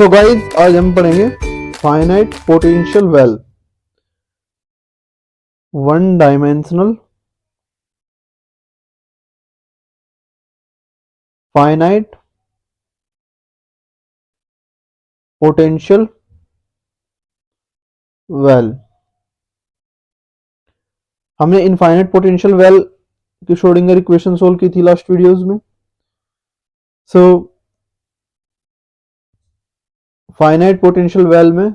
So guys आज हम पढ़ेंगे finite potential well, one dimensional finite potential well. हमने इनफाइनाइट पोटेंशियल वेल की श्रोडिंगर इक्वेशन सोल्व की थी लास्ट वीडियोस में। सो फाइनाइट पोटेंशियल वेल में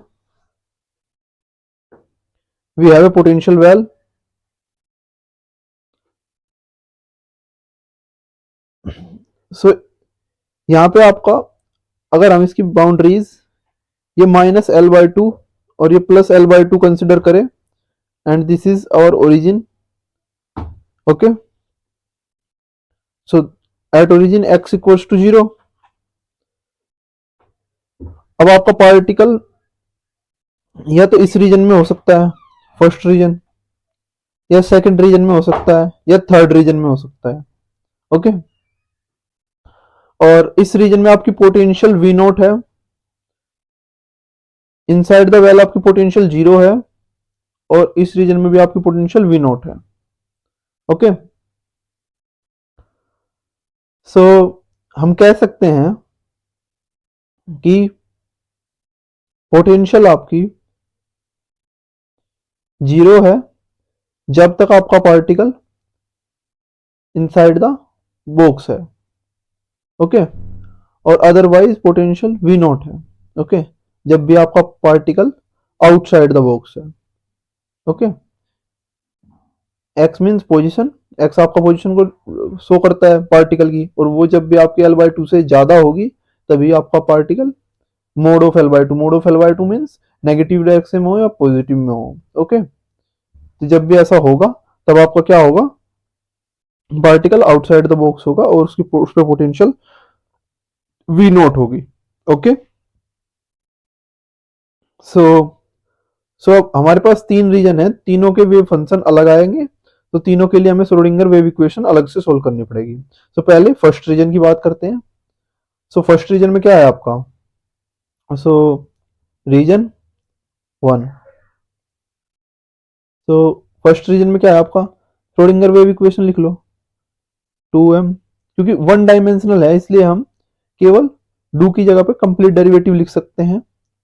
we have a potential well so यहाँ पे आपका अगर हम इसकी बाउंड्रीज ये -L/2 और ये +L/2 कंसिडर करें and this is our origin. Okay, so at origin x equals to 0। अब आपका पार्टिकल या तो इस रीजन में हो सकता है, फर्स्ट रीजन, या सेकंड रीजन में हो सकता है, या थर्ड रीजन में हो सकता है। ओके, और इस रीजन में आपकी पोटेंशियल V0 है, इनसाइड द वेल आपकी पोटेंशियल 0 है, और इस रीजन में भी आपकी पोटेंशियल V0 है। ओके, सो हम कह सकते हैं कि पोटेंशियल आपकी 0 है जब तक आपका पार्टिकल इनसाइड द बॉक्स है। ओके, और अदरवाइज पोटेंशियल V0 है। ओके, जब भी आपका पार्टिकल आउटसाइड द बॉक्स है। Okay, x means position, x आपका पोजीशन को शो करता है पार्टिकल की, और वो जब भी आपकी L/2 से ज्यादा होगी तभी आपका particle mode of L/2, mode of L/2 means negative direction में हो या पॉजिटिव में हो। ओके, तो जब भी ऐसा होगा तब आपका क्या होगा, पार्टिकल आउटसाइड द बॉक्स होगा और उस पर पोटेंशियल V0 होगी। ओके, सो अब हमारे पास तीन रीजन है, तीनों के वेव फंक्शन अलग आएंगे, तो तीनों के लिए हमें श्रोडिंगर वेव इक्वेशन अलग से सोल्व करनी पड़ेगी। सो पहले फर्स्ट रीजन की बात करते हैं। सो फर्स्ट रीजन में क्या है आपका, सो रीजन 1। तो फर्स्ट रीजन में क्या है आपका, श्रोडिंगर वेव इक्वेशन लिख लो 2m, क्योंकि वन डायमेंशनल है इसलिए हम केवल डू की जगह पे कंप्लीट डेरिवेटिव लिख सकते हैं।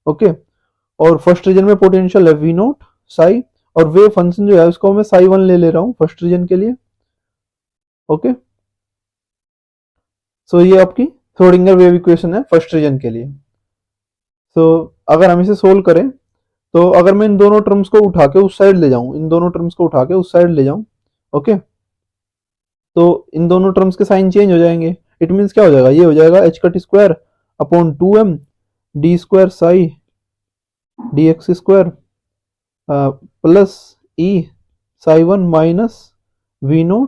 ओके, और फर्स्ट रीजन में पोटेंशियल है V0 साई, और वेव फंक्शन जो है उसको मैं साई 1 ले रहा हूं फर्स्ट रीजन के लिए। ओके, सो ये आपकी श्रोडिंगर वेव इक्वेशन है फर्स्ट रीजन के लिए। सो अगर हम इसे सोल्व करें तो अगर मैं इन दोनों टर्म्स को उठा के उस साइड ले जाऊं, इन दोनों टर्म्स को उठा के उस साइड ले जाऊं, ओके, तो इन दोनों टर्म्स के साइन चेंज हो जाएंगे। इट मीन्स क्या हो जाएगा, ये हो जाएगा h² upon 2m d² psi dx² plus e psi 1 minus V0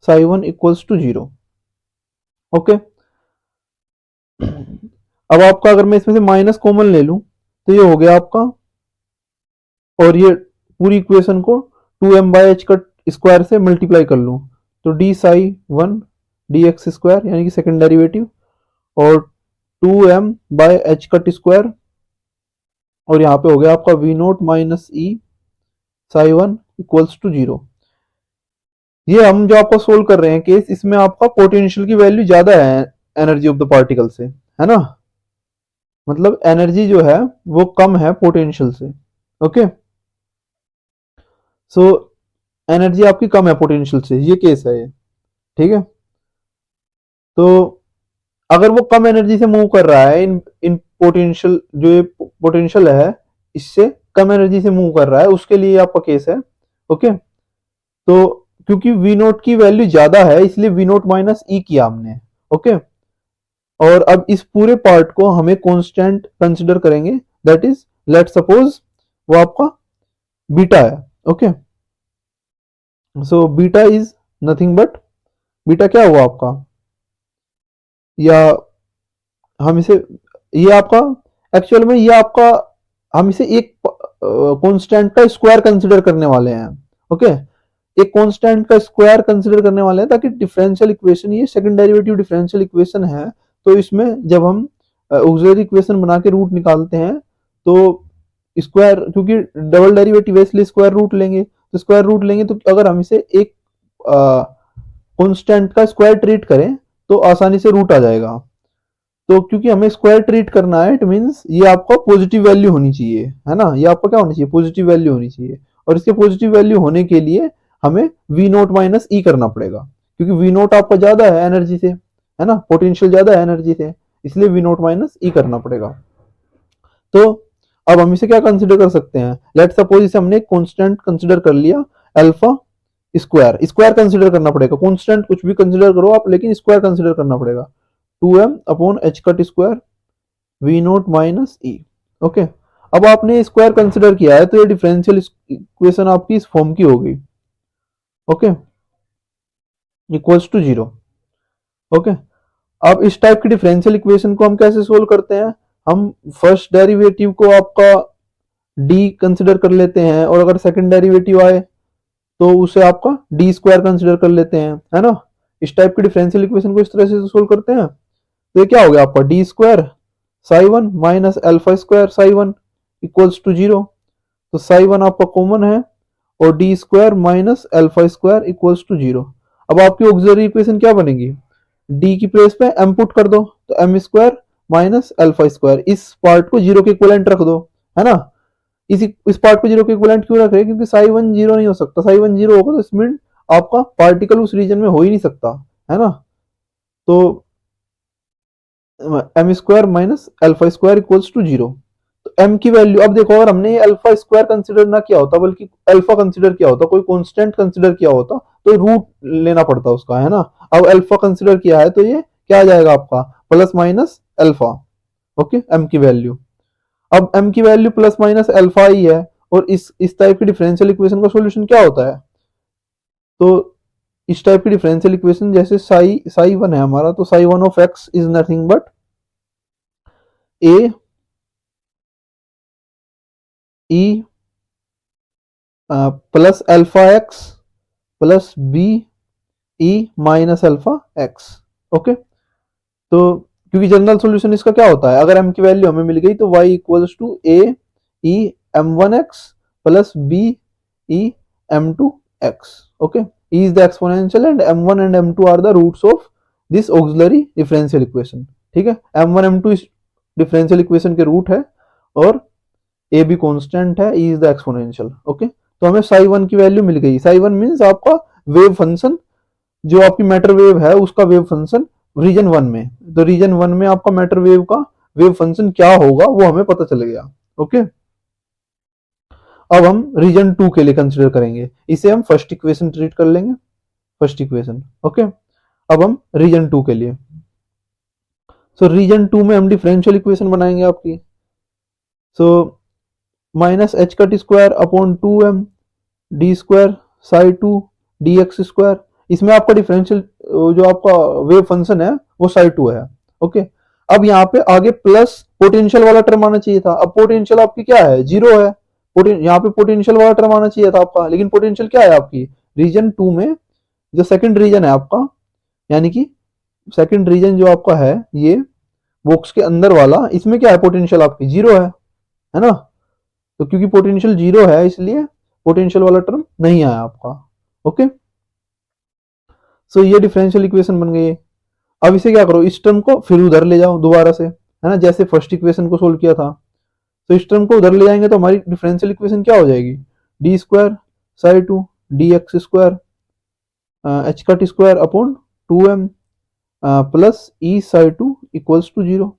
psi 1 equals to 0। Okay, अब आपका अगर मैं इसमें से माइनस कॉमन ले लूं तो ये हो गया आपका, और ये पूरी इक्वेशन को 2m/h² से मल्टीप्लाई कर लूं तो d साई 1 dx² यानी कि सेकंड डेरिवेटिव, और 2m/h² और यहाँ पे हो गया आपका V0 minus e psi 1 equals to 0। ये हम जो आपको सोल्व कर रहे हैं केस, इसमें आपका पोटेंशियल की वैल्यू ज्यादा है एनर्जी ऑफ द पार्टिकल से, है ना, मतलब एनर्जी जो है वो कम है पोटेंशियल से। ओके, सो एनर्जी आपकी कम है पोटेंशियल से, ये केस है ये, ठीक है। तो अगर वो कम एनर्जी से मूव कर रहा है, इन पोटेंशियल जो ये पोटेंशियल है इससे कम एनर्जी से मूव कर रहा है, उसके लिए आपका केस है। ओके, तो क्योंकि V0 की वैल्यू ज्यादा है इसलिए V0 माइनस ई किया हमने। ओके, और अब इस पूरे पार्ट को हमें कांस्टेंट कंसिडर करेंगे, दैट इज लेट सपोज वो आपका बीटा है। Okay, so beta is nothing but, beta क्या हुआ आपका, या हम इसे, ये आपका एक्चुअल में ये आपका, हम इसे एक कांस्टेंट का स्क्वायर कंसिडर करने वाले हैं। ओके, एक कांस्टेंट का स्क्वायर कंसिडर करने वाले हैं ताकि डिफरेंशियल इक्वेशन, ये सेकंड डेरिवेटिव डिफरेंशियल इक्वेशन है, तो इसमें जब हम ऑक्सिलरी इक्वेशन बना के रूट निकालते हैं तो स्क्वायर, क्योंकि डबल डेरिवेटिव है इसलिए स्क्वायर रूट लेंगे, तो स्क्वायर रूट लेंगे तो अगर हम इसे एक कांस्टेंट का स्क्वायर ट्रीट करें तो आसानी से रूट आ जाएगा। तो क्योंकि हमें स्क्वायर ट्रीट करना है, इट मींस ये आपका पॉजिटिव वैल्यू होनी चाहिए, है ना, ये आपका क्या होनी चाहिए, पॉजिटिव वैल्यू होनी चाहिए। और इसके पॉजिटिव वैल्यू होने के लिए हमें वी नोट माइनस ई करना पड़ेगा, क्योंकि वी नोट आपका ज्यादा है एनर्जी से, है ना, पोटेंशियल ज्यादा है एनर्जी से, इसलिए वी नोट माइनस ई करना पड़ेगा। तो अब हम इसे क्या कंसिडर कर सकते हैं, लेट सपोज इसे हमने कांस्टेंट कंसिडर कर लिया अल्फा स्क्वायर, स्क्वायर कंसिडर करना पड़ेगा, कांस्टेंट कुछ भी कंसिडर करो आप, लेकिन स्क्वायर कंसिडर करना पड़ेगा, 2m upon H cut square V naught minus E. Okay, अब आपने स्क्वायर कंसिडर किया है तो ये डिफरेंशियल इक्वेशन आपकी इस फॉर्म की हो गई। Okay, equals to 0। ओके, अब इस टाइप की डिफरेंशियल इक्वेशन को हम कैसे सोल्व करते हैं, हम फर्स्ट डेरिवेटिव को आपका डी कंसिडर कर लेते हैं, और अगर सेकंड डेरिवेटिव आए तो उसे आपका डी स्क्वायर कंसिडर कर लेते हैं, है ना। इस टाइप की डिफरेंशियल इक्वेशन को इस तरह से सोल्व करते हैं। तो ये क्या हो गया आपका, D square psi one minus alpha square psi one equals to 0। तो साई वन आपका कॉमन है और D square minus alpha square equals to 0। अब आपकी ऑक्सिलरी इक्वेशन क्या बनेगी, डी की प्लेस पे एम पुट कर दो, तो M square minus alpha square, इस पार्ट को 0 के इक्विवेलेंट रख दो, है ना। इस पार्ट को 0 के इक्विवेलेंट क्यों रख रहे हैं, क्योंकि साई वन 0 नहीं हो सकता, साई वन 0 होगा तो इसमें आपका पार्टिकल उस रीजन में हो ही नहीं सकता, है ना। तो M square minus alpha square equals to 0। तो एम की वैल्यू, अब देखो अगर हमने अल्फा स्क्वायर कंसिडर ना किया होता बल्कि अल्फा कंसिडर किया होता, कोई कांस्टेंट कंसिडर किया होता तो रूट लेना पड़ता उसका, है ना। अब अल्फा कंसिडर किया है तो ये क्या आ जाएगा आपका, plus minus alpha. Okay, M की वैल्यू, अब एम की वैल्यू प्लस माइनस अल्फा ही है, और इस टाइप की डिफरेंशियल इक्वेशन का सॉल्यूशन क्या होता है, तो इस टाइप की डिफरेंशियल इक्वेशन जैसे साई वन है हमारा, तो Sai one of X is nothing but A E plus alpha X plus B E minus alpha X. Okay, तो क्योंकि जनरल सॉल्यूशन इसका क्या होता है, अगर m की वैल्यू हमें मिल गई तो y equals to A E M one X plus B E M two X. Okay, e is the exponential and m1 and m2 are the roots of this auxiliary differential equation। ठीक है, m1 m2 इस differential equation के root है और ए भी constant है, e is the exponential। Okay, तो हमें साई वन की वैल्यू मिल गई, साई वन मीन्स आपका वेव फंक्शन, जो आपकी मैटर वेव है उसका वेव फंक्शन रीजन वन में, तो रीजन वन में आपका मैटर वेव का वेव फंक्शन क्या होगा वो हमें पता चल गया। ओके, अब हम रीजन टू के लिए कंसिडर करेंगे, इसे हम फर्स्ट इक्वेशन ट्रीट कर लेंगे, फर्स्ट इक्वेशन। ओके, अब हम रीजन टू के लिए, सो रीजन टू में हम डिफरेंशियल इक्वेशन बनाएंगे आपकी, so minus H cut square upon 2m D square psi two D X square, इसमें आपका डिफरेंशियल जो आपका वेव फंक्शन है वो साई टू है। ओके, अब यहाँ पे आगे प्लस पोटेंशियल वाला टर्म आना चाहिए था, अब पोटेंशियल आपकी क्या है, 0 है, यहाँ पे पोटेंशियल वाला टर्म आना चाहिए था आपका, लेकिन पोटेंशियल क्या है आपकी रीजन टू में, जो सेकंड रीजन है आपका, यानी कि सेकंड रीजन जो आपका है ये बॉक्स के अंदर वाला, इसमें क्या है पोटेंशियल आपकी 0 है ना। तो क्योंकि पोटेंशियल 0 है इसलिए पोटेंशियल वाला टर्म नहीं आया आपका। ओके, सो ये डिफरेंशियल इक्वेशन बन गई है। अब इसे क्या करो, इस टर्म को फिर उधर ले जाओ दोबारा से, है ना, जैसे फर्स्ट इक्वेशन को सोल्व किया था, तो इस टर्म को उधर ले जाएंगे तो हमारी डिफरेंशियल इक्वेशन क्या हो जाएगी, D square psi two D X square H cut square upon 2m plus E psi two equals to 0।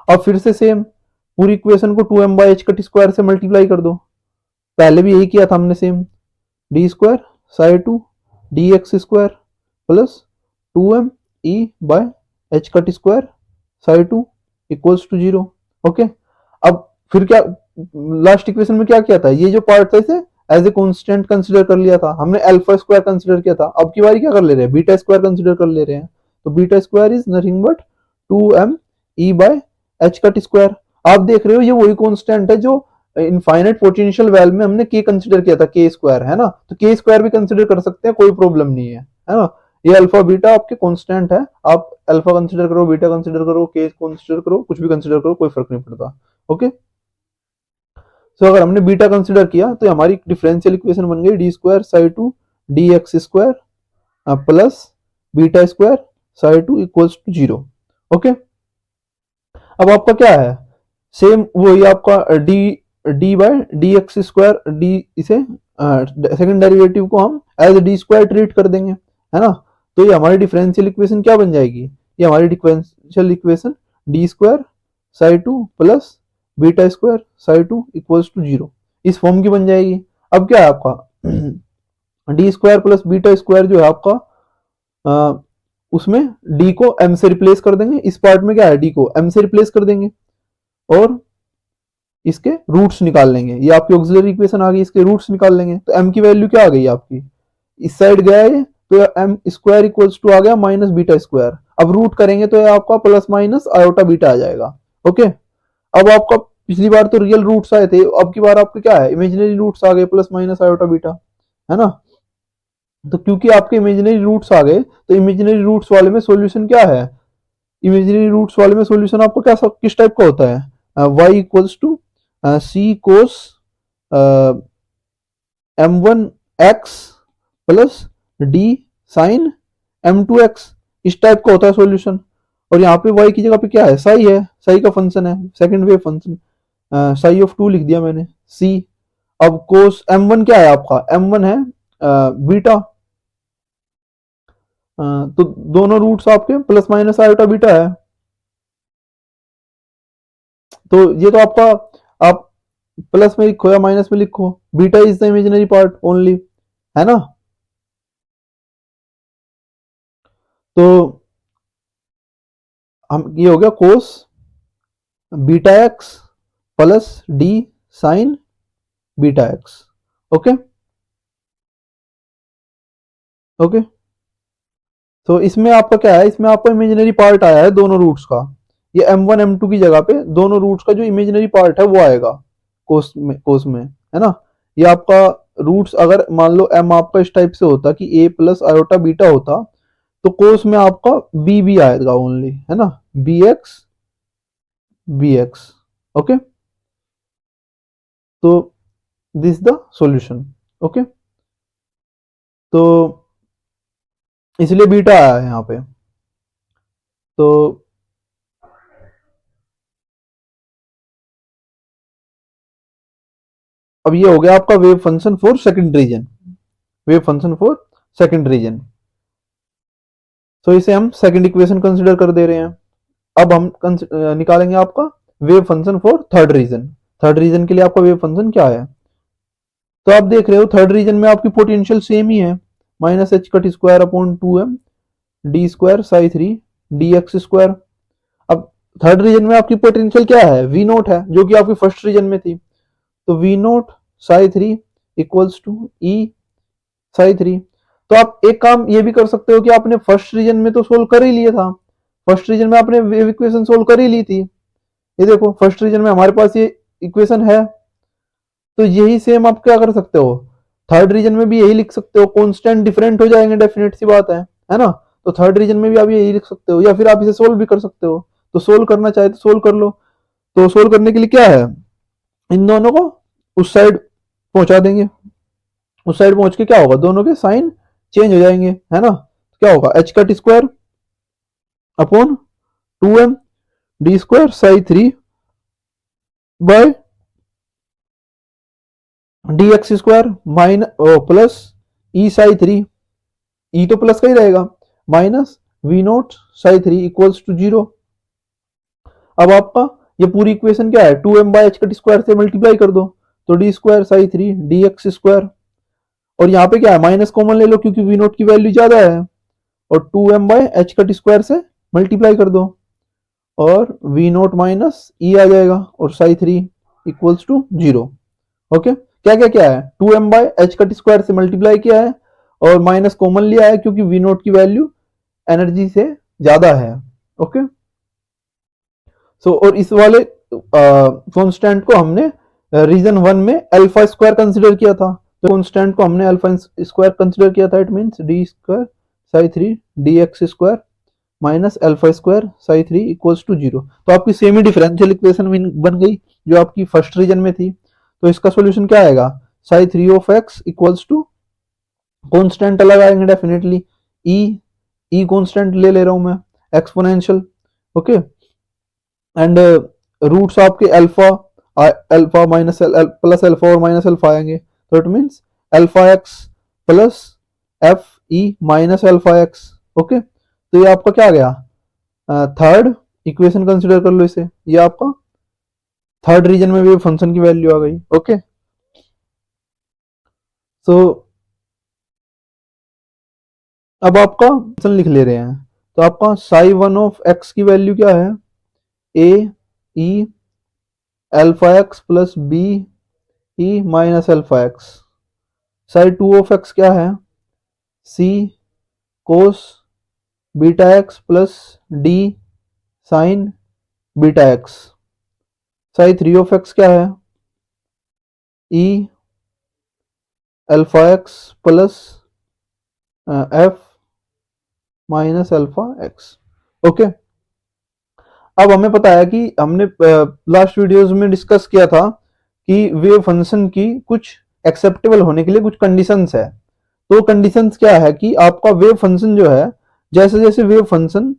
अब फिर से सेम पूरी इक्वेशन को 2m by H cut square से मल्टीप्लाई कर दो, पहले भी यही किया था हमने same, D square psi two D X square plus 2m E by H cut square psi two equals to 0। Okay, अब फिर क्या, लास्ट इक्वेशन में क्या किया था, ये जो पार्ट था इसे एज ए कांस्टेंट कंसीडर कर लिया था हमने, अल्फा स्क्वायर कंसीडर किया था, अब की बारी क्या कर ले रहे हैं, बीटा स्क्वायर कंसीडर कर ले रहे हैं, तो beta square is nothing but 2m E by H cut square. आप देख रहे हो ये वही कांस्टेंट है जो इनफाइनाइट पोटेंशियल वेल में हमने के कंसीडर किया था, के स्क्वायर, है ना, तो के स्क्वायर भी कंसीडर कर सकते हैं, कोई प्रॉब्लम नहीं है ना। ये अल्फा बीटा आपके कांस्टेंट है, आप अल्फा कंसीडर करो, बीटा कंसीडर करो, के कंसीडर करो, कुछ भी कंसीडर करो, कोई फर्क नहीं पड़ता। ओके, सो अगर हमने बीटा कंसीडर किया तो हमारी डिफरेंशियल इक्वेशन बन गई D square psi two D X square plus beta square psi two equals to 0। Okay, अब आपका क्या है, सेम वही आपका D D by D X square, D इसे सेकंड डेरिवेटिव को हम एज डी स्क्वायर ट्रीट कर देंगे, है ना। तो ये हमारी डिफरेंशियल इक्वेशन क्या बन जाएगी, ये हमारी differential equation D square psi two plus beta square psi two equals to 0 इस फॉर्म की बन जाएगी। अब क्या है आपका D square plus beta square जो है आपका उसमें डी को एम से रिप्लेस कर देंगे, इस पार्ट में क्या है डी को एम से रिप्लेस कर देंगे और इसके रूट्स निकाल लेंगे। ये आपकी ऑक्सिलरी इक्वेशन आ गई, इसके रूट्स निकाल लेंगे। तो एम की वैल्यू क्या आ गई आपकी, इस साइड गया है तो एम स्क्वायर इक्वल्स टू आ गया माइनस बीटा स्क्वायर। अब रूट करेंगे तो आपका प्लस माइनस आयोटा बीटा आ जाएगा। ओके, अब आपका पिछली बार तो रियल रूट्स आए थे, अब की बार आपके क्या है इमेजिनरी रूट्स आ गए प्लस माइनस आयोटा बीटा, है ना। तो क्योंकि आपके इमेजिनरी रूट्स आ गए तो इमेजिनरी रूट्स वाले में सॉल्यूशन क्या है, इमेजिनरी रूट्स वाले में सॉल्यूशन आपको क्या किस टाइप का होता है, y equals to C cos M one X plus D sine M two X, इस टाइप का होता है सॉल्यूशन। और यहाँ पे y की जगह पे क्या है, साई है, साई का फंक्शन है, second wave function, sigh of 2 लिख दिया मैंने c। अब कोस m1 क्या है आपका, m1 है बीटा, तो दोनों रूट्स आपके प्लस माइनस आयोटा बीटा है। तो ये तो आपका आप प्लस में लिखो या माइनस में लिखो, beta is the imaginary part only, है ना। तो हम ये हो गया कोस beta X plus D sine beta x. Okay okay, तो इसमें आपका क्या है, इसमें आपका इमेजिनरी पार्ट आया है दोनों रूट्स का, ये m1 m2 की जगह पे दोनों रूट्स का जो इमेजिनरी पार्ट है वो आएगा कोस में, है ना। ये आपका रूट्स अगर मान लो m आपका इस टाइप से होता कि a प्लस आयोटा बीटा होता तो कोस में आपका b आएगा ओनली, है ना, bx। ओके, तो दिस द सॉल्यूशन। ओके, तो इसलिए बीटा आया है यहाँ पे। तो अब ये हो गया आपका wave function for second region, wave function for second region. तो इसे हम सेकंड इक्वेशन कंसीडर कर दे रहे हैं। अब हम निकालेंगे आपका wave function for third region. Third region के लिए आपका वेव फंक्शन क्या है, तो आप देख रहे हो थर्ड रीजन में आपकी पोटेंशियल सेम ही है, minus H cut square upon 2m D square psi 3 D X square. अब थर्ड रीजन में आपकी पोटेंशियल क्या है, वी नोट है, जो कि आपकी फर्स्ट रीजन में थी। तो V naught psi 3 equals to E psi 3। तो आप एक काम ये भी कर सकते हो कि आपने फर्स्ट रीजन में तो सोल्व कर ही लिया था, फर्स्ट रीजन में आपने वेव इक्वेशन सोल्व कर ही ली थी। ये देखो फर्स्ट रीजन में हमारे पास ये इक्वेशन है, तो यही सेम आप क्या कर सकते हो, थर्ड रीजन में भी यही लिख सकते हो, कांस्टेंट डिफरेंट हो जाएंगे, डेफिनेट सी बात है ना। तो थर्ड रीजन में भी आप यही लिख सकते हो, या फिर आप इसे सोल्व भी कर सकते हो। तो सोल्व करना चाहे तो सोल्व कर लो। तो सोल्व करने के लिए क्या है, इन दोनों को उस साइड पहुंचा देंगे, उस साइड पहुंच के क्या होगा, दोनों के साइन चेंज हो जाएंगे, है ना। तो क्या होगा, H cut square upon 2m D square psi 3 by D X square minus plus E psi 3, E तो प्लस का ही रहेगा, minus V naught psi 3 equals to 0। अब आपका ये पूरी इक्वेशन क्या है, 2m by H cut square से मल्टीप्लाई कर दो, तो D square psi 3 D X square. और यहाँ पे क्या है, माइनस कॉमन ले लो क्योंकि वी नोट की वैल्यू ज्यादा है, और 2m by H cut square से मल्टीप्लाई कर दो और वी नोट माइनस ई आ जाएगा और साई 3 इक्वल्स टू 0। ओके, क्या क्या क्या है, 2m by H cut square से मल्टीप्लाई किया है और माइनस कॉमन लिया है क्योंकि वी नोट की वैल्यू एनर्जी से ज्यादा है। ओके, सो और इस वाले कांस्टेंट को हमने रीजन 1 में अल्फा स्क्वायर कंसीडर किया था, तो कांस्टेंट को हमने अल्फा स्क्वायर कंसीडर किया था, it means D square psi 3 dx square minus alpha square psi 3 equals to 0। तो आपकी सेमी डिफरेंशियल इक्वेशन बन गई जो आपकी फर्स्ट रीजन में थी। तो इसका सॉल्यूशन क्या आएगा, psi 3 of X equals to, constant अलग आएंगे डेफिनेटली, ई कॉन्स्टेंट ले रहा हूं मैं, एक्सपोनेंशियल, ओके, एंड रूट्स आपके अल्फा माइनस प्लस अल्फा और माइनस अल्फा आएंगे। तो it means alpha X plus F E minus alpha X, okay. तो ये आपका क्या आ गया, थर्ड इक्वेशन कंसिडर कर लो इसे, ये आपका थर्ड रीजन में भी फंक्शन की वैल्यू आ गई, ओके। सो अब आपका फंक्शन लिख ले रहे हैं, तो आपका साई 1 ऑफ एक्स की वैल्यू क्या है, A E alpha X plus B E minus alpha X. Psi 2 of X क्या है, C cos beta X plus D sine beta X. Psi 3 of X क्या है, E alpha X plus F minus alpha X, okay. अब हमें पता है कि हमने लास्ट वीडियोस में डिस्कस किया था कि वेव फंक्शन की कुछ एक्सेप्टेबल होने के लिए कुछ कंडीशंस है। तो कंडीशंस क्या है कि आपका वेव फंक्शन जो है, जैसे जैसे वेव फंक्शन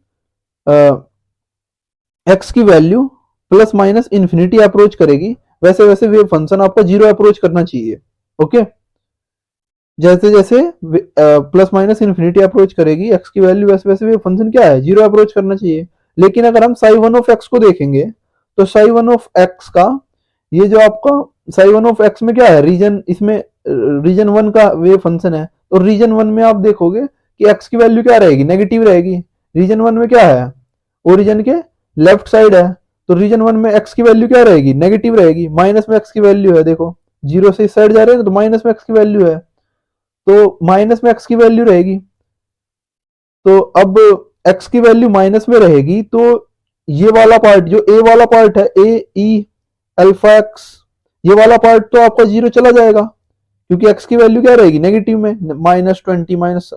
एक्स की value plus minus infinity approach करेगी, वैसे वैसे वेव फंक्शन आपका जीरो अप्रोच करना चाहिए, ओके। जैसे जैसे प्लस माइनस इन्फिनिटी अप्रोच करेगी एक्स की वैल्यू, वैसे वैसे वेव फंक्शन क्या है, जीरो अप्रोच करना चाहिए। लेकिन अगर हम साई 1 ऑफ एक्स को देखेंगे, तो साई 1 ऑफ एक्स का ये जो आपका साई 1 ऑफ एक्स में क्या है, रीजन, इसमें रीजन 1 का वेव फंक्शन है। तो रीजन 1 में आप देखोगे कि एक्स की वैल्यू क्या रहेगी, नेगेटिव रहेगी। रीजन 1 में क्या है, ओरिजिन के लेफ्ट साइड है, तो रीजन 1 में एक्स की वैल्यू क्या रहेगी, नेगेटिव रहेगी। माइनस में एक्स की वैल्यू है, देखो जीरो से इस साइड जा रहे हैं तो माइनस में एक्स की वैल्यू है, तो माइनस में एक्स की वैल्यू रहेगी। तो अब एक्स की वैल्यू माइनस में रहेगी, तो ये वाला पार्ट जो ए वाला पार्ट है, ए ई अल्फा एक्स, ये वाला पार्ट तो आपका जीरो चला जाएगा, क्योंकि एक्स की वैल्यू क्या रहेगी, नेगेटिव में, -20 माइनस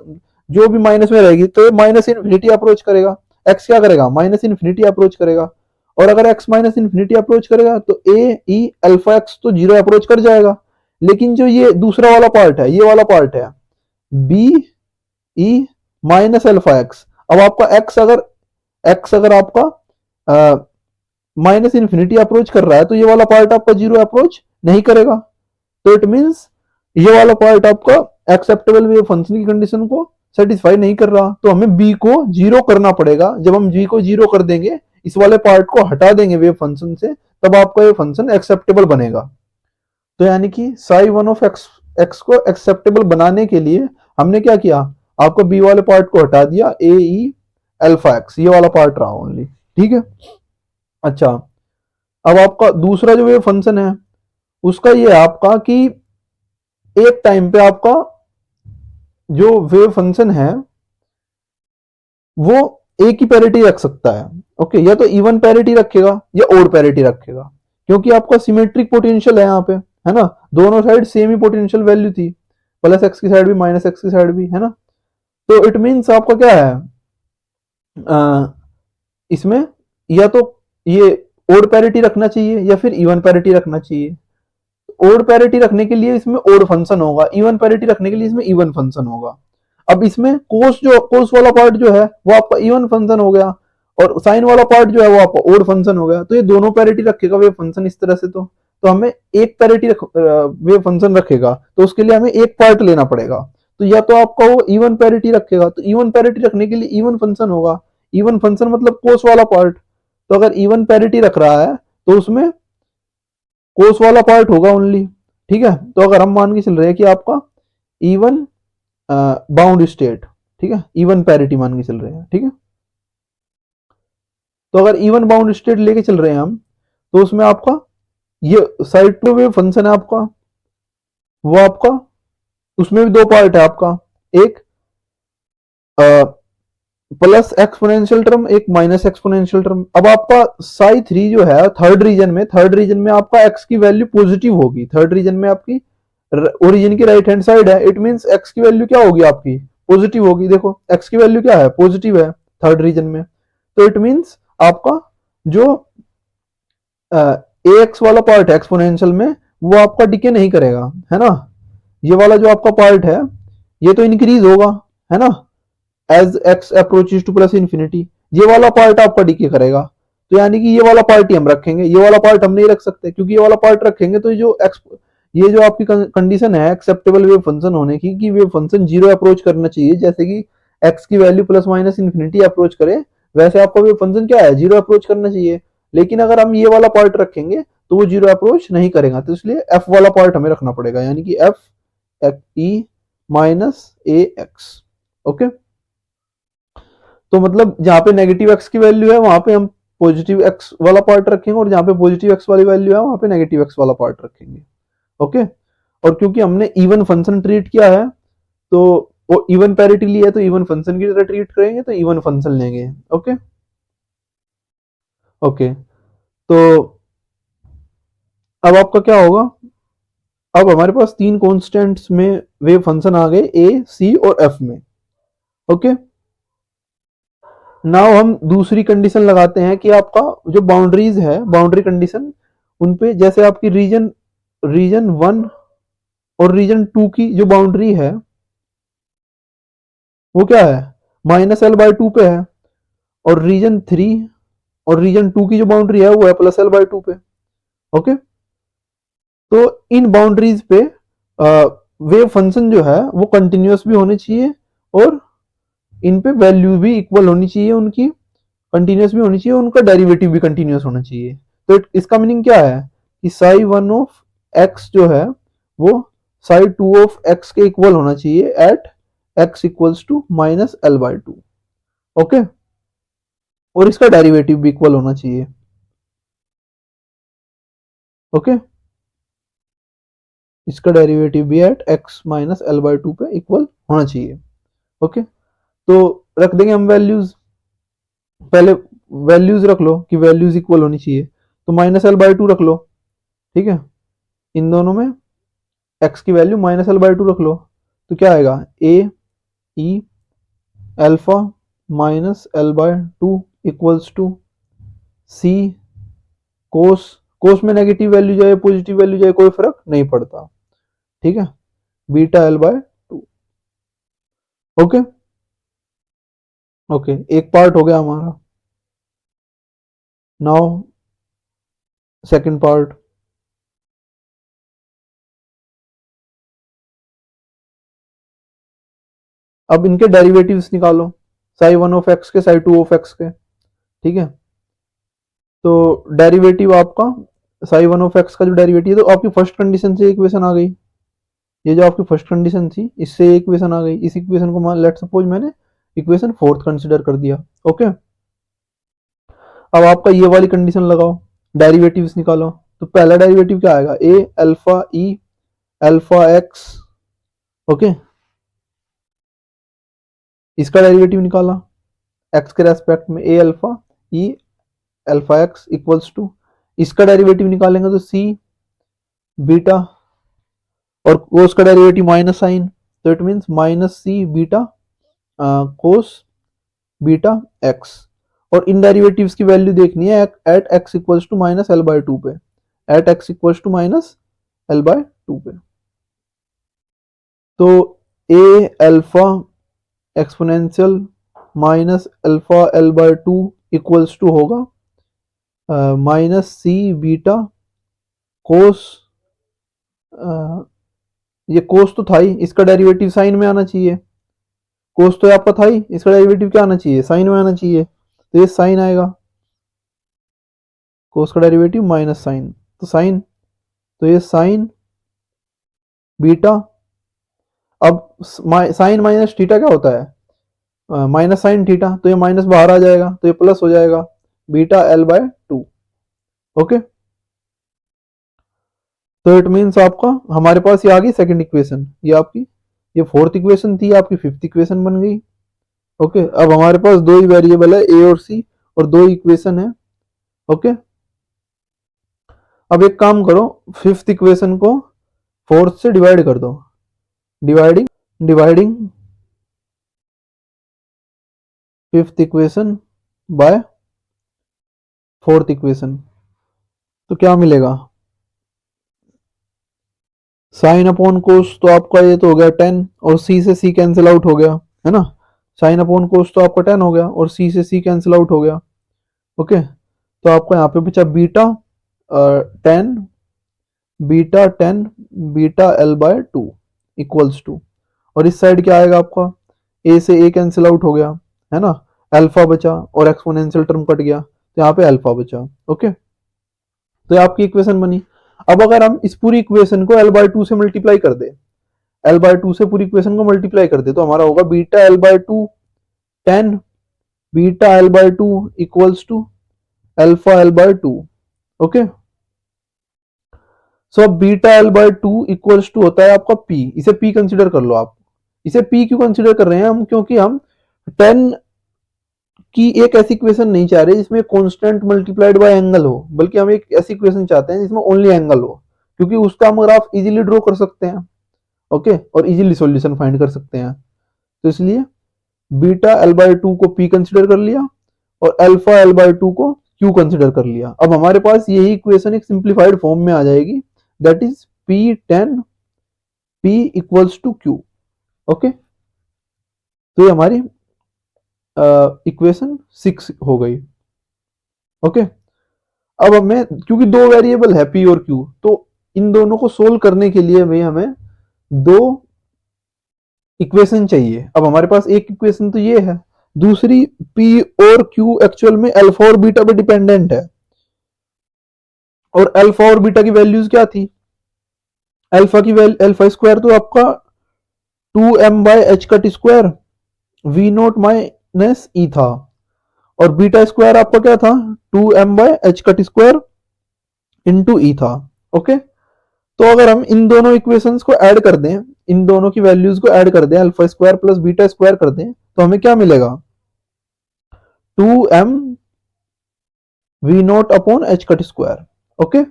जो भी माइनस में रहेगी, तो माइनस इन्फिनिटी अप्रोच करेगा। एक्स क्या करेगा, माइनस इन्फिनिटी अप्रोच करेगा। और अगर एक्स माइनस इन्फिनिटी अप्रोच करेगा तो ए ई अल्फा एक्स तो जीरो अप्रोच कर जाएगा। लेकिन जो ये दूसरा वाला पार्ट है, ये वाला पार्ट है B E minus alpha X. अब आपका एक्स अगर आपका माइनस इन्फिनिटी अप्रोच कर रहा है, तो ये वाला पार्ट आपका जीरो अप्रोच नहीं करेगा। तो इट मीन्स ये वाला पार्ट आपका एक्सेप्टेबल वेव फंक्शन की कंडीशन को सेटिस्फाई नहीं कर रहा, तो हमें बी को जीरो करना पड़ेगा। जब हम बी को जीरो कर देंगे, इस वाले पार्ट को हटा देंगे वेव फंक्शन से, तब आपका ये फंक्शन एक्सेप्टेबल बनेगा। तो यानी कि साई 1 ऑफ एक्स को एक्सेप्टेबल बनाने के लिए हमने क्या किया, आपको बी वाले पार्ट को हटा दिया, ए ई अल्फा एक्स ये वाला पार्ट रहा ओनली, ठीक है। अच्छा, अब आपका दूसरा जो वेव फंक्शन है, उसका ये है आपका कि एक टाइम पे आपका जो वेव फंक्शन है वो एक ही पैरिटी रख सकता है, ओके। या तो इवन पैरिटी रखेगा या ओड पैरिटी रखेगा, क्योंकि आपका सिमेट्रिक पोटेंशियल है यहाँ पे, है ना, दोनों साइड सेम ही पोटेंशियल वैल्यू थी, प्लस एक्स की साइड भी माइनस एक्स की साइड भी, है ना। तो इट मीन्स आपका क्या है, इसमें या तो ये ओड पैरिटी रखना चाहिए या फिर इवन पैरिटी रखना चाहिए। ओड पैरिटी रखने के लिए इसमें ओड फंक्शन होगा, इवन पैरिटी रखने के लिए इसमें इवन फंक्शन होगा। अब इसमें कोस वाला पार्ट जो है वो आपका इवन फंक्शन हो गया, और साइन वाला पार्ट जो है वो आपका ओड फंक्शन हो गया। तो ये दोनों पैरिटी रखेगा वेव फंक्शन इस तरह से, तो हमें एक पैरिटी वेव फंक्शन रखेगा, तो उसके लिए हमें एक पार्ट लेना पड़ेगा। तो या तो आपका वो इवन पैरिटी रखेगा, तो इवन पैरिटी रखने के लिए इवन फंक्शन होगा, इवन फंक्शन मतलब कोस वाला पार्ट। तो अगर इवन पैरिटी रख रहा है तो उसमें कोस वाला पार्ट होगा ओनली, ठीक है। तो अगर हम मान के चल रहे हैं कि आपका इवन बाउंड स्टेट, ठीक है, इवन पैरिटी मान के चल रहे हैं, ठीक है। तो अगर इवन बाउंड स्टेट लेके चल रहे हैं हम, तो उसमें आपका ये साइड टू वेव फंक्शन है आपका, वो आपका उसमें भी दो पार्ट है आपका, एक प्लस एक्सपोनेंशियल टर्म, एक माइनस एक्सपोनेंशियल टर्म। अब आपका साई 3 जो है थर्ड रीजन में आपका एक्स की वैल्यू पॉजिटिव होगी। थर्ड रीजन में आपकी ओरिजिन की राइट हैंड साइड है, इट मींस एक्स की वैल्यू क्या होगी आपकी पॉजिटिव होगी। देखो x की वैल्यू क्या है, पॉजिटिव है थर्ड रीजन में, तो इट मींस आपका जो ax वाला पार्ट है एक्सपोनेंशियल में वो आपका डिके नहीं करेगा, है ना। ये वाला जो आपका पार्ट है ये तो इंक्रीज होगा, है ना, as x approaches to plus infinity, ये वाला पार्ट आपका डिके करेगा। तो यानी कि ये वाला पार्ट ही हम रखेंगे, ये वाला पार्ट हम नहीं रख सकते, क्योंकि ये वाला पार्ट रखेंगे तो ये जो आपकी कंडीशन है एक्सेप्टेबल वेव फंक्शन होने की, कि वेव फंक्शन जीरो अप्रोच करना चाहिए, जैसे कि x की value plus minus infinity approach करे, वैसे आपका वेव फंक्शन क्या है, जीरो अप्रोच करना चाहिए। लेकिन अगर हम ये वाला पार्ट रखेंगे तो वो जीरो अप्रोच नहीं करेगा, तो इसलिए f वाला पार्ट हमें रखना पड़ेगा, यानी कि f e माइनस ए एक्स। ओके, तो मतलब जहां पे नेगेटिव एक्स की वैल्यू है वहां पे हम पॉजिटिव एक्स वाला पार्ट रखेंगे, और जहां पे पॉजिटिव एक्स वाली वैल्यू है वहां पे नेगेटिव एक्स वाला पार्ट रखेंगे। ओके, और क्योंकि हमने इवन फंक्शन ट्रीट किया है तो वो इवन पैरिटी ली है तो इवन फंक्शन की तरह ट्रीट करेंगे, तो इवन फंक्शन लेंगे। ओके ओके, तो अब आपका क्या होगा, अब हमारे पास तीन कॉन्स्टेंट्स में वेव फंक्शन आ गए ए सी और एफ में। ओके, नाउ हम दूसरी कंडीशन लगाते हैं कि आपका जो बाउंड्रीज है, बाउंड्री कंडीशन, उन पे जैसे आपकी रीजन रीजन वन और रीजन टू की जो बाउंड्री है वो क्या है, माइनस एल बाई टू पे है, और रीजन थ्री और रीजन टू की जो बाउंड्री है वो है प्लस एल बाई टू पे। ओके, तो इन बाउंड्रीज पे वेव फंक्शन जो है वो कंटिन्यूअस भी होने चाहिए, और इन पे वैल्यू भी इक्वल होनी चाहिए उनकी, कंटिन्यूअस भी होनी चाहिए, उनका डेरिवेटिव भी कंटिन्यूअस होना चाहिए। तो इसका मीनिंग क्या है कि साई वन ऑफ एक्स जो है वो साई टू ऑफ एक्स के इक्वल होना चाहिए at x equals to minus L by two. Okay, और इसका डेरिवेटिव भी इक्वल होना चाहिए। ओके, इसका डेरिवेटिव भी at x minus L by two पे इक्वल होना चाहिए। ओके, तो रख देंगे हम वैल्यूज, पहले वैल्यूज रख लो कि वैल्यूज इक्वल होनी चाहिए, तो माइनस एल बाई टू रख लो। ठीक है, इन दोनों में एक्स की value minus L by two रख लो, तो क्या आएगा, A E alpha minus L by two equals to C cos, cos में नेगेटिव वैल्यू जाए पॉजिटिव वैल्यू जाए कोई फर्क नहीं पड़ता। ठीक है, beta L by two. Okay okay, एक पार्ट हो गया हमारा। नाउ सेकंड पार्ट, अब इनके डेरिवेटिव्स निकालो, साई वन ऑफ एक्स के साई टू ऑफ एक्स के। ठीक है, तो डेरिवेटिव आपका साई वन ऑफ एक्स का जो डेरिवेटिव है, तो आपकी फर्स्ट कंडीशन से इक्वेशन आ गई, ये जो आपकी फर्स्ट कंडीशन थी इससे इक्वेशन आ गई, इस इक्वेशन को मान लेट सपोज मैंने इक्वेशन फोर्थ कंसिडर कर दिया। ओके, अब आपका ये वाली कंडीशन लगाओ, डेरिवेटिव्स निकालो, तो पहला डेरिवेटिव क्या आएगा, A alpha E alpha X. Okay, इसका डेरिवेटिव निकाला एक्स के रेस्पेक्ट में, A alpha E alpha X equals to, इसका डेरिवेटिव निकालेंगे तो सी बीटा, और कोस का डेरिवेटिव माइनस साइन, तो it means minus C beta cos beta X, और इन डेरिवेटिव्स की वैल्यू देखनी है at x equals to minus L by two पे, at x equals to minus L by two पे। तो A alpha exponential minus alpha L by two equals to होगा माइनस सी बीटा कोस, ये cos तो था ही, इसका derivative sign में आना चाहिए, कोस तो आपका था ही, इसका डेरिवेटिव क्या आना चाहिए, साइन में आना चाहिए, तो ये साइन आएगा, कोस का डेरिवेटिव माइनस साइन, तो साइन, तो ये साइन बीटा, अब साइन माइनस थीटा क्या होता है, माइनस साइन थीटा, तो ये माइनस बाहर आ जाएगा तो ये प्लस हो जाएगा, beta L by two. Okay, तो इट मीन्स आपका हमारे पास ये आ गई सेकंड इक्वेशन, ये आपकी ये फोर्थ इक्वेशन थी, आपकी फिफ्थ इक्वेशन बन गई। ओके, अब हमारे पास दो ही वेरिएबल है ए और सी, और दो इक्वेशन है। ओके, अब एक काम करो, फिफ्थ इक्वेशन को फोर्थ से डिवाइड कर दो, dividing dividing fifth equation by fourth equation, तो क्या मिलेगा? साइन अपॉन कोस तो आपका ये तो हो गया 10 और सी से सी कैंसिल आउट हो गया, है ना। साइन अपॉन कोस तो आपका 10 हो गया और सी से सी कैंसिल आउट हो गया। ओके, तो आपका यहाँ पे बचा beta 10, beta L by 2 equals to, और इस साइड क्या आएगा आपका, ए से ए कैंसिल आउट हो गया, है ना। अल्फा बचा और एक्सपोनेंशियल टर्म कट गया, तो यहाँ पे अल्फा बचा। ओके, तो ये आपकी इक्वेशन बनी। अब अगर हम इस पूरी इक्वेशन को एल बाय 2 से मल्टीप्लाई कर दे, एल बाय 2 से पूरी इक्वेशन को मल्टीप्लाई कर दे, तो हमारा होगा beta L by 2 10 beta L by 2 equals to alpha L by 2। Okay, so अब beta L by 2 equals to होता है आपका पी, इसे पी कंसिडर कर लो आप। इसे पी क्यों कंसिडर कर रहे हैं हम, क्योंकि हम 10 की एक ऐसी इक्वेशन नहीं चाह रहे जिसमें कांस्टेंट मल्टीप्लाइड बाय एंगल हो, बल्कि हम एक ऐसी इक्वेशन चाहते हैं जिसमें ओनली एंगल हो, क्योंकि उसका हम ग्राफ इजीली ड्रॉ कर सकते हैं। ओके, और इजीली सॉल्यूशन फाइंड कर सकते हैं। तो इसलिए बीटा एल बाय 2 को पी कंसिडर कर लिया और अल्फा एल बाय 2 को क्यू कंसिडर कर लिया। अब हमारे पास यही इक्वेशन एक सिंप्लीफाइड फॉर्म में आ जाएगी, that is P 10 P equals to Q. Okay, तो ये हमारी इक्वेशन 6 हो गई। ओके, अब हमें क्योंकि दो वेरिएबल है पी और क्यू, तो इन दोनों को सोल्व करने के लिए भाई हमें दो इक्वेशन चाहिए। अब हमारे पास एक इक्वेशन तो ये है, दूसरी पी और क्यू एक्चुअल में अल्फा और बीटा पे डिपेंडेंट है, और अल्फा और बीटा की वैल्यूज क्या थी? अल्फा की वैल्यू, अल्फा स्क्वायर तो आपका 2m by H cut square V naught minus E था, और बीटा स्क्वायर आपका क्या था? 2m by H cut square into E था। ओके, तो अगर हम इन दोनों इक्वेशंस को ऐड कर दें, इन दोनों की वैल्यूज को ऐड कर दें, alpha square plus beta square कर दें, तो हमें क्या मिलेगा? 2m v not upon H cut square. Okay,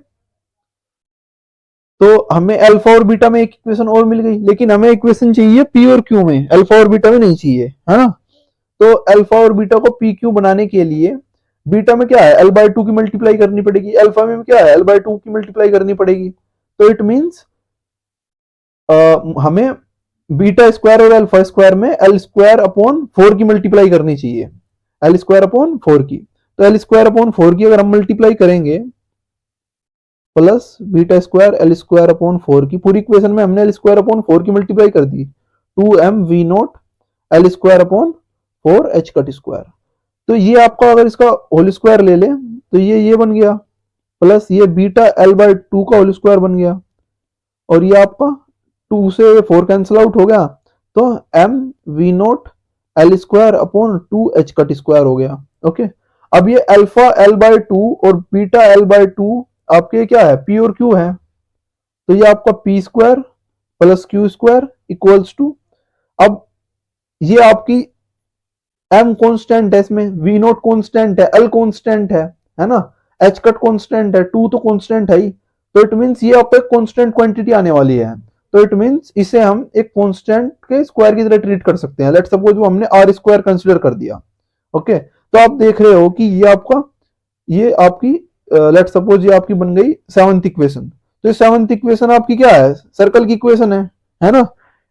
तो हमें अल्फा और बीटा में एक इक्वेशन और मिल गई, लेकिन हमें इक्वेशन चाहिए पी और क्यू में, अल्फा और बीटा में नहीं चाहिए, है ना। तो अल्फा और बीटा को पी क्यू बनाने के लिए बीटा में क्या है, एल बाय 2 की मल्टीप्लाई करनी पड़ेगी, अल्फा में क्या है, एल बाय 2 की मल्टीप्लाई करनी पड़ेगी। तो इट मीन्स हमें बीटा स्क्वायर और अल्फा स्क्वायर में एल स्क्वायर अपॉन 4 की मल्टीप्लाई करनी चाहिए, एल स्क्वायर अपॉन 4 की। तो एल स्क्वायर अपॉन 4 की अगर हम मल्टीप्लाई करेंगे plus beta square L square upon 4 की, पूरी इक्वेशन में हमने एल स्क्वायर अपॉन 4 की मल्टीप्लाई कर दी, 2m v not L square upon 4 h cut square. तो ये आपका अगर इसका होल स्क्वायर ले ले तो ये बन गया, प्लस ये बीटा एल बाय 2 का होल स्क्वायर बन गया, और ये आपका 2 से 4 कैंसिल आउट हो गया, तो m v not L square upon 2 h cut square हो गया। ओके, अब ये अल्फा एल बाय 2 और बीटा एल बाय 2 आपके क्या है, पी और क्यू है, तो ये आपका P square plus Q square equals to, अब ये आपकी एम कांस्टेंट है, इसमें वी नॉट कांस्टेंट है, एल कांस्टेंट है ना, एच कट कांस्टेंट है, 2 तो कांस्टेंट है ही, तो इट मींस ये आपको एक कांस्टेंट क्वांटिटी आने वाली है, तो इट मींस इसे हम एक कांस्टेंट के स्क्वायर की तरह ट्रीट कर सकते हैं। लेट्स सपोज वो हमने आर स्क्वायर कंसीडर कर दिया। ओके, तो आप देख रहे हो कि ये आपकी लेट्स सपोज ये आपकी बन गई सेवंथ इक्वेशन। तो ये सेवंथ इक्वेशन आपकी क्या है, सर्कल की इक्वेशन है ना,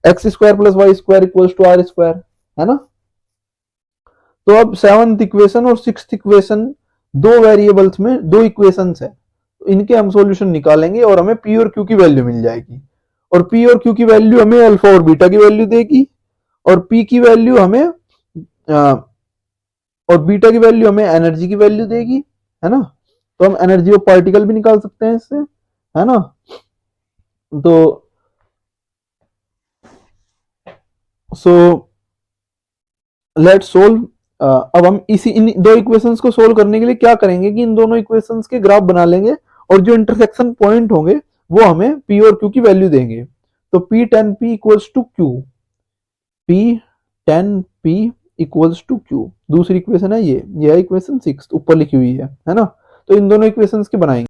x square plus y square equals to r square, है ना। तो अब सेवंथ इक्वेशन और सिक्स्थ इक्वेशन दो वेरिएबल्स में दो इक्वेशंस है, तो इनके हम सॉल्यूशन निकालेंगे और हमें पी और क्यू की वैल्यू मिल जाएगी, और पी और क्यू की वैल्यू हमें अल्फा और बीटा की वैल्यू देगी, और पी की वैल्यू हमें और बीटा की वैल्यू हमें एनर्जी की वैल्यू देगी, है ना। तो हम एनर्जी ऑफ पार्टिकल भी निकाल सकते हैं इससे, है ना। तो सो लेट्स सोल्व। अब हम इन दो इक्वेशंस को सोल्व करने के लिए क्या करेंगे कि इन दोनों इक्वेशंस के ग्राफ बना लेंगे, और जो इंटरसेक्शन पॉइंट होंगे वो हमें पी और क्यू की वैल्यू देंगे। तो P 10p equals to Q, P 10p equals to Q, दूसरी इक्वेशन है ये है इक्वेशन 6 ऊपर लिखी हुई है ना। तो इन दोनों इक्वेशंस के बनाएंगे।